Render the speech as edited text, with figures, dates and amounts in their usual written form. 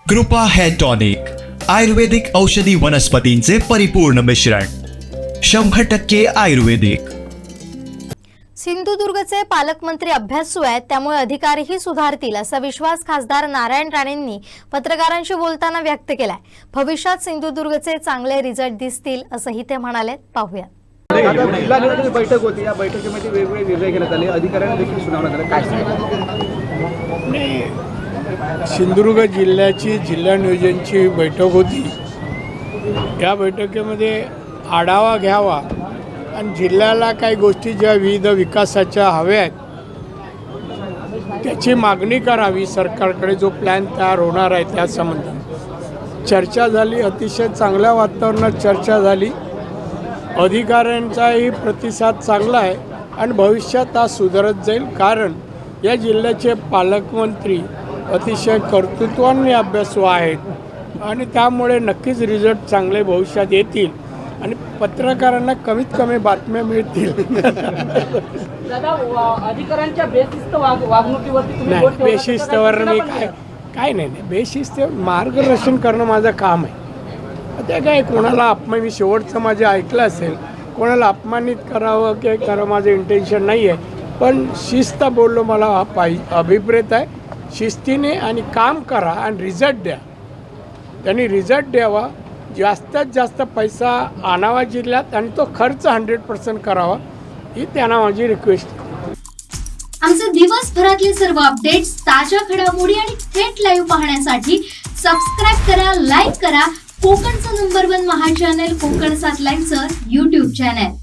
कृपा hair tonic, आयुर्वेदिक औषधी वनस्पतींचे परिपूर्ण मिश्रण, 100% आयुर्वेदिक. सिंधुदुर्गचे पालकमंत्री अभ्यासू आहेत, त्यामुळे अधिकारीही सुधारतील असा विश्वास खासदार नारायण राणेंनी पत्रकारांशी बोलताना व्यक्त केलाय. भविष्यात सिंधुदुर्गचे चांगले रिझल्ट दिसतील असंही ते म्हणाले. पाहूया. जिल्हा नियोजन बैठक होती, या बैठकीमध्ये वेगवेगळे निर्णय घेण्यात आले, अधिकाऱ्यांना देखील सुनावण्यात आलं. काय सिंधुदुर्ग जिल्ह्याची जिल्हा नियोजनची बैठक होती. या बैठकीमध्ये आढावा घ्यावा आणि जिल्ह्याला काही गोष्टी ज्या विविध विकासाच्या हव्या आहेत त्याची मागणी करावी. सरकारकडे जो प्लॅन तयार होणार आहे त्या संबंधात चर्चा झाली. अतिशय चांगल्या वातावरणात चर्चा झाली. अधिकाऱ्यांचाही प्रतिसाद चांगला आहे आणि भविष्यात हा सुधारत जाईल, कारण या जिल्ह्याचे पालकमंत्री अतिशय कर्तृत्वाने अभ्यासू आहेत आणि त्यामुळे नक्कीच रिझल्ट चांगले भविष्यात येतील आणि पत्रकारांना कमीत कमी बातम्या मिळतील. दादा, अधिकाऱ्यांच्या बेशिस्त वागणुकीवरती तुम्ही नाही, बेशिस्तवर मी काय नाही बेशिस्त मार्गदर्शन करणं माझं काम आहे. ते काय कोणाला अपमान, मी शेवटचं माझे ऐकलं असेल, कोणाला अपमानित करावं की करावं माझं इंटेन्शन नाही आहे, पण शिस्त बोललो मला हा अभिप्रेत आहे. शिस्तीने आणि काम करा आणि रिझल्ट द्या. त्यांनी रिझल्ट द्यावा, जास्तीत जास्त पैसा आणावा जिल्ह्यात आणि तो खर्च 100% करावा, ही त्यांना माझी रिक्वेस्ट आहे. आमचे दिवसभरातले सर्व अपडेट्स, ताज्या घडामोडी आणि थेट लाईव्ह पाहण्यासाठी सबस्क्राईब करा, लाईक करा कोकणचं नंबर 1 महा चॅनल कोकण 7 लाईव्हचं YouTube चॅनल.